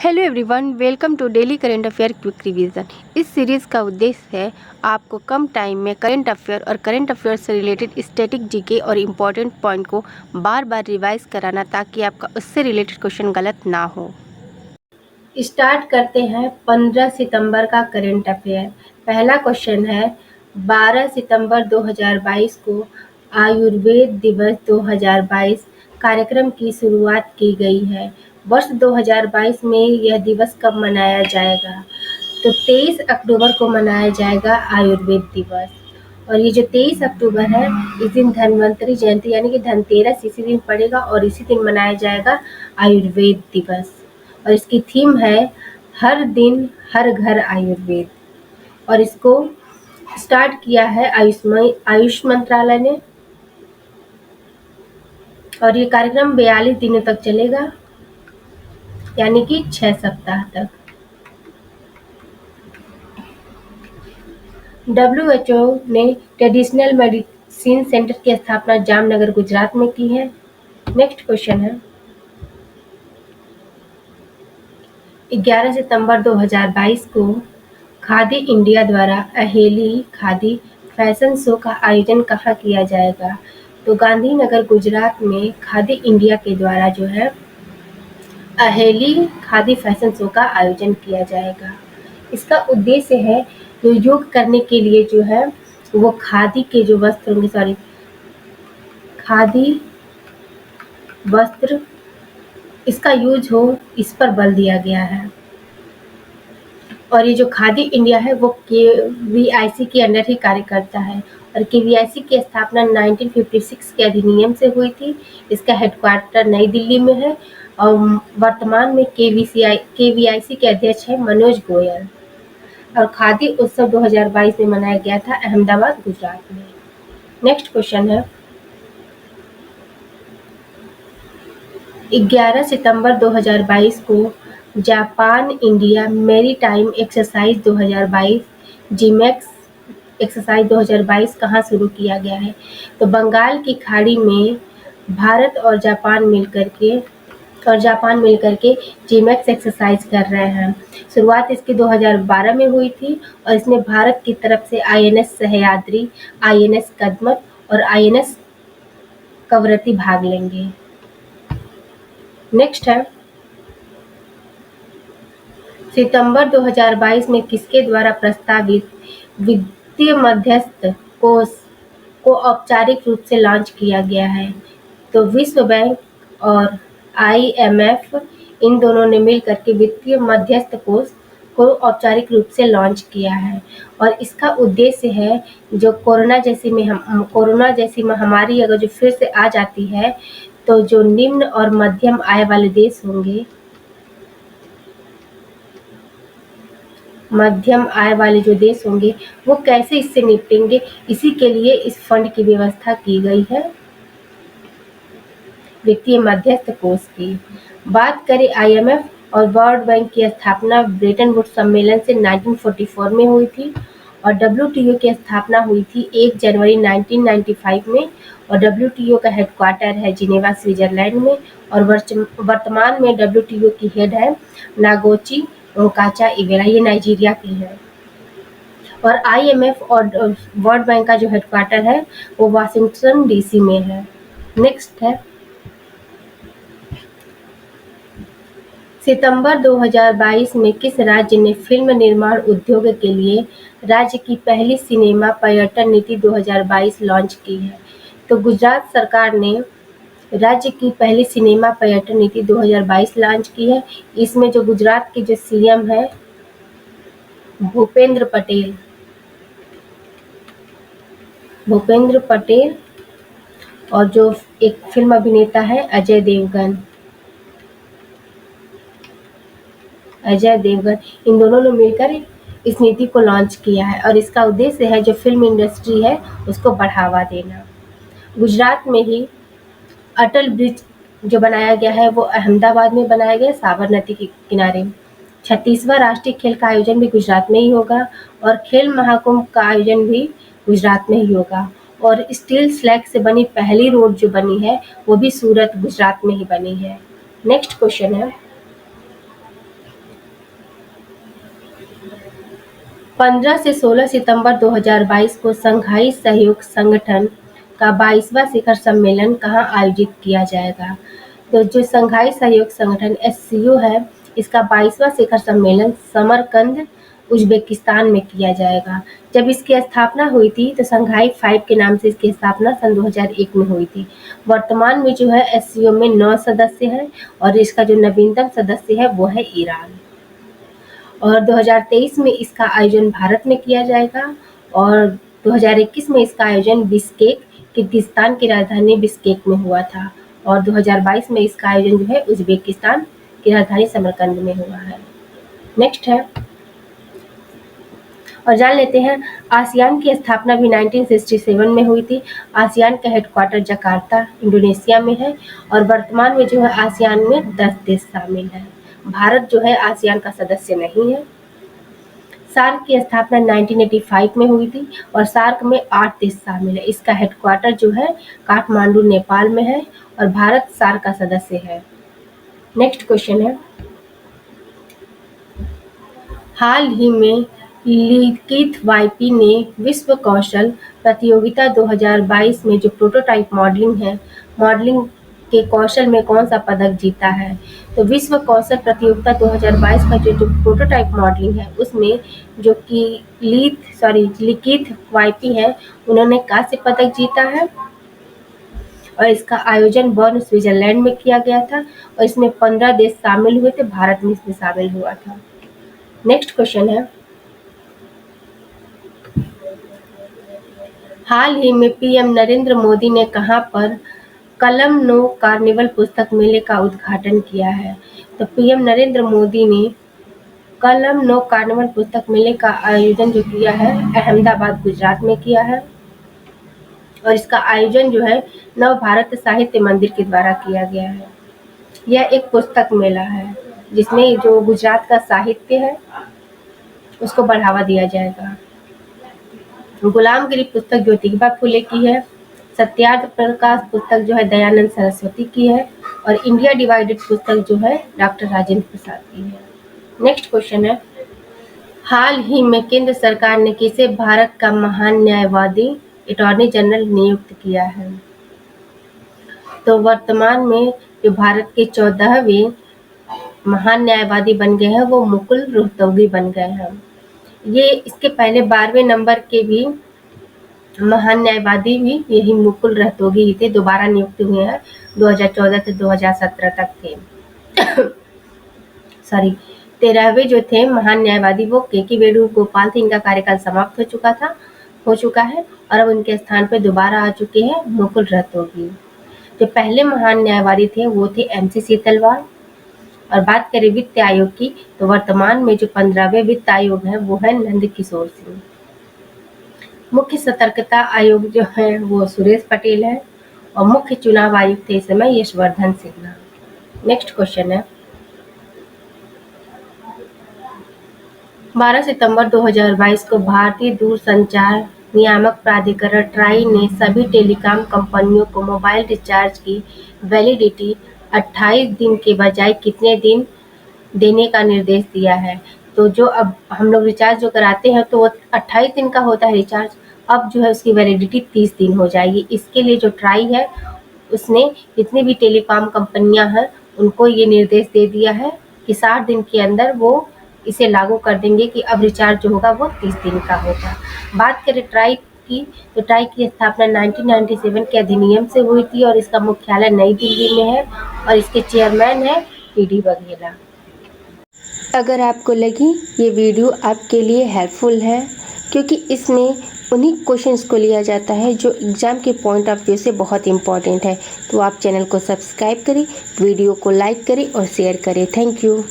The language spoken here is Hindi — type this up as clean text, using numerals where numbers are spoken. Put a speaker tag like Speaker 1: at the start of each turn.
Speaker 1: Hello everyone, welcome to daily current affair quick revision. इस सीरीज़ का उद्देश्य है आपको कम टाइम में करंट अफेयर और करंट अफेयर से रिलेटेड स्टैटिक जीके और इम्पॉर्टेंट पॉइंट को बार बार रिवाइज कराना, ताकि आपका उससे रिलेटेड क्वेश्चन गलत ना हो।
Speaker 2: स्टार्ट करते हैं 15 सितंबर का करंट अफेयर। पहला क्वेश्चन है, 12 सितंबर 2022 को आयुर्वेद दिवस 2022 कार्यक्रम की शुरुआत की गई है। वर्ष 2022 में यह दिवस कब मनाया जाएगा? तो 23 अक्टूबर को मनाया जाएगा आयुर्वेद दिवस। और ये जो 23 अक्टूबर है, इस दिन धन्वंतरि जयंती यानी कि धनतेरस इसी दिन पड़ेगा और इसी दिन मनाया जाएगा आयुर्वेद दिवस। और इसकी थीम है हर दिन हर घर आयुर्वेद। और इसको स्टार्ट किया है आयुष मंत्रालय ने। और ये कार्यक्रम 42 दिनों तक चलेगा, यानी कि 6 सप्ताह तक। WHO ने ट्रेडिशनल मेडिसिन सेंटर की स्थापना जामनगर गुजरात में की है। नेक्स्ट क्वेश्चन है, 11 सितंबर 2022 को खादी इंडिया द्वारा अहेली खादी फैशन शो का आयोजन कहाँ किया जाएगा? तो गांधीनगर गुजरात में खादी इंडिया के द्वारा जो है अहेली खादी फैशन शो का आयोजन किया जाएगा। इसका उद्देश्य है जो योग करने के लिए जो है वो खादी के जो वस्त्र होंगे, खादी वस्त्र इसका यूज हो, इस पर बल दिया गया है। और ये जो खादी इंडिया है वो KVIC के अंडर ही कार्य करता है। और KVIC की स्थापना 1956 के अधिनियम से हुई थी। इसका हेडक्वार्टर नई दिल्ली में है और वर्तमान में KVIC के अध्यक्ष है मनोज गोयल। और खादी उत्सव 2022 में मनाया गया था अहमदाबाद गुजरात में। नेक्स्ट क्वेश्चन है, 11 सितंबर 2022 को Japan India maritime exercise 2022 JIMEX exercise 2022 कहाँ शुरू किया गया है? तो बंगाल की खाड़ी में भारत और जापान मिलकर के जीमैक्स एक्सरसाइज कर रहे हैं। शुरुआत इसकी 2012 में हुई थी और इसमें भारत की तरफ से INS सह्याद्री, INS कदमत और INS कवरत्ती भाग लेंगे। नेक्स्ट है, सितंबर 2022 में किसके द्वारा प्रस्तावित वित्तीय मध्यस्थ कोष को औपचारिक रूप से लॉन्च किया गया है? तो विश्व बैंक और IMF इन दोनों ने मिलकर के वित्तीय मध्यस्थ कोष को औपचारिक रूप से लॉन्च किया है। और इसका उद्देश्य है जो कोरोना जैसी महामारी अगर जो फिर से आ जाती है, तो जो निम्न और मध्यम आय वाले देश होंगे, मध्यम आय वाले जो देश होंगे वो कैसे इससे निपटेंगे, इसी के लिए इस फंड की व्यवस्था की गई है, वित्तीय मध्यस्थ कोष की। बात करें IMF और वर्ल्ड बैंक की स्थापना ब्रेटन वुड्स सम्मेलन से 1944 में हुई थी। और WTO की स्थापना हुई थी 1 जनवरी 1995 में। और WTO का हेडक्वार्टर है जिनेवा स्विट्जरलैंड में। और वर्तमान में WTO की हेड है नागोची ओकाचा इवेरा, ये नाइजीरिया की है। और IMF और वर्ल्ड बैंक का जो हेडक्वार्टर है वो वाशिंगटन DC में है। नेक्स्ट है, सितंबर 2022 में किस राज्य ने फिल्म निर्माण उद्योग के लिए राज्य की पहली सिनेमा पर्यटन नीति 2022 लॉन्च की है? तो गुजरात सरकार ने राज्य की पहली सिनेमा पर्यटन नीति 2022 लॉन्च की है। इसमें जो गुजरात के जो CM है भूपेंद्र पटेल और जो एक फिल्म अभिनेता है अजय देवगन, इन दोनों ने मिलकर इस नीति को लॉन्च किया है। और इसका उद्देश्य है जो फिल्म इंडस्ट्री है उसको बढ़ावा देना। गुजरात में ही अटल ब्रिज जो बनाया गया है वो अहमदाबाद में बनाया गया, साबर नदी के किनारे। 36वां राष्ट्रीय खेल का आयोजन भी गुजरात में ही होगा और खेल महाकुंभ का आयोजन भी गुजरात में ही होगा। और स्टील स्लैग से बनी पहली रोड जो बनी है वो भी सूरत गुजरात में ही बनी है। नेक्स्ट क्वेश्चन है, 15 से 16 सितंबर 2022 को शंघाई सहयोग संगठन का 22वां शिखर सम्मेलन कहाँ आयोजित किया जाएगा? तो जो शंघाई सहयोग संगठन SCO है, इसका 22वां शिखर सम्मेलन समरकंद, उज्बेकिस्तान में किया जाएगा। जब इसकी स्थापना हुई थी तो शंघाई 5 के नाम से इसकी स्थापना सन 2001 में हुई थी। वर्तमान में जो है SCO में 9 सदस्य हैं और इसका जो नवीनतम सदस्य है वो है ईरान। और 2023 में इसका आयोजन भारत में किया जाएगा और 2021 में इसका आयोजन बिश्केक, किर्गिस्तान की राजधानी बिश्केक में हुआ था और 2022 में इसका आयोजन जो है उज्बेकिस्तान की राजधानी समरकंद में हुआ है। नेक्स्ट है और जान लेते हैं आसियान की स्थापना भी 1967 में हुई थी। आसियान का हेडक्वार्टर जकार्ता इंडोनेशिया में है और वर्तमान में जो है आसियान में 10 देश शामिल हैं। भारत जो है आसियान का सदस्य नहीं है। सार्क की स्थापना 1985 में हुई थी और सार्क में 8 देश शामिल है। इसका हेडक्वार्टर जो है काठमांडू नेपाल में है और भारत सार्क का सदस्य है। नेक्स्ट क्वेश्चन है, हाल ही में लिखित वाईपी ने विश्व कौशल प्रतियोगिता 2022 में जो प्रोटोटाइप मॉडलिंग के कौशल में कौन सा पदक जीता है? तो विश्व कौशल प्रतियोगिता 2022 का जो प्रोटोटाइप मॉडलिंग है उसमें जो कि लिखित वाईपी है, उन्होंने कांस्य पदक जीता है और इसका आयोजन बर्न स्विट्जरलैंड में किया गया था और इसमें 15 देश शामिल हुए थे, भारत में इसमें शामिल हुआ था। नेक्स्ट क्वेश्चन है, हाल ही में पीएम नरेंद्र मोदी ने कहां पर कलम नो कार्निवल पुस्तक मेले का उद्घाटन किया है? तो पीएम नरेंद्र मोदी ने कलम नो कार्निवल पुस्तक मेले का आयोजन जो किया है अहमदाबाद गुजरात में किया है और इसका आयोजन जो है नव भारत साहित्य मंदिर के द्वारा किया गया है। यह एक पुस्तक मेला है जिसमें जो गुजरात का साहित्य है उसको बढ़ावा दिया जाएगा। गुलामगिरी पुस्तक ज्योतिबा फुले की है। सत्यार्थ प्रकाश पुस्तक जो है दयानंद सरस्वती की है और इंडिया डिवाइडेड पुस्तक जो है डॉक्टर राजेंद्र प्रसाद की है। नेक्स्ट क्वेश्चन है, हाल ही में केंद्र सरकार ने किसे भारत का महान न्यायवादी अटॉर्नी जनरल नियुक्त किया है? तो वर्तमान में जो भारत के 14वें महान न्यायवादी बन गए हैं वो मुकुल रोहतगी बन गए हैं। ये इसके पहले 12वें नंबर के भी महान न्यायवादी भी यही मुकुल रोहतगी ही थे, दोबारा नियुक्त हुए हैं। 2014 से 2017 तक थे। 13वें जो थे महान न्यायवादी वो के वेणुगोपाल थे, इनका कार्यकाल समाप्त हो चुका है और अब उनके स्थान पर दोबारा आ चुके हैं मुकुल रोहतगी। जो पहले महान न्यायवादी थे वो थे MC सीतलवाल। और बात करें वित्त आयोग की तो वर्तमान में जो 15वें वित्त आयोग है वो है नंद किशोर सिंह। मुख्य सतर्कता आयोग जो है वो सुरेश पटेल है और मुख्य चुनाव आयुक्त थे इस समय यशवर्धन सिन्हा। नेक्स्ट क्वेश्चन है, 12 सितंबर 2022 को भारतीय दूरसंचार नियामक प्राधिकरण ट्राई ने सभी टेलीकॉम कंपनियों को मोबाइल रिचार्ज की वैलिडिटी 28 दिन के बजाय कितने दिन देने का निर्देश दिया है? तो जो अब हम लोग रिचार्ज जो कराते हैं तो वो 28 दिन का होता है रिचार्ज, अब जो है उसकी वैलिडिटी 30 दिन हो जाएगी। इसके लिए जो ट्राई है उसने जितनी भी टेलीकॉम कंपनियां हैं उनको ये निर्देश दे दिया है कि 60 दिन के अंदर वो इसे लागू कर देंगे कि अब रिचार्ज जो होगा वो 30 दिन का होगा। बात करें ट्राई की तो ट्राई की स्थापना 1997 के अधिनियम से हुई थी और इसका मुख्यालय नई दिल्ली में है और इसके चेयरमैन है PD बघेला।
Speaker 1: अगर आपको लगी ये वीडियो आपके लिए हेल्पफुल है क्योंकि इसमें उन्हीं क्वेश्चंस को लिया जाता है जो एग्ज़ाम के पॉइंट ऑफ व्यू से बहुत इंपॉर्टेंट है, तो आप चैनल को सब्सक्राइब करें, वीडियो को लाइक करें और शेयर करें। Thank you.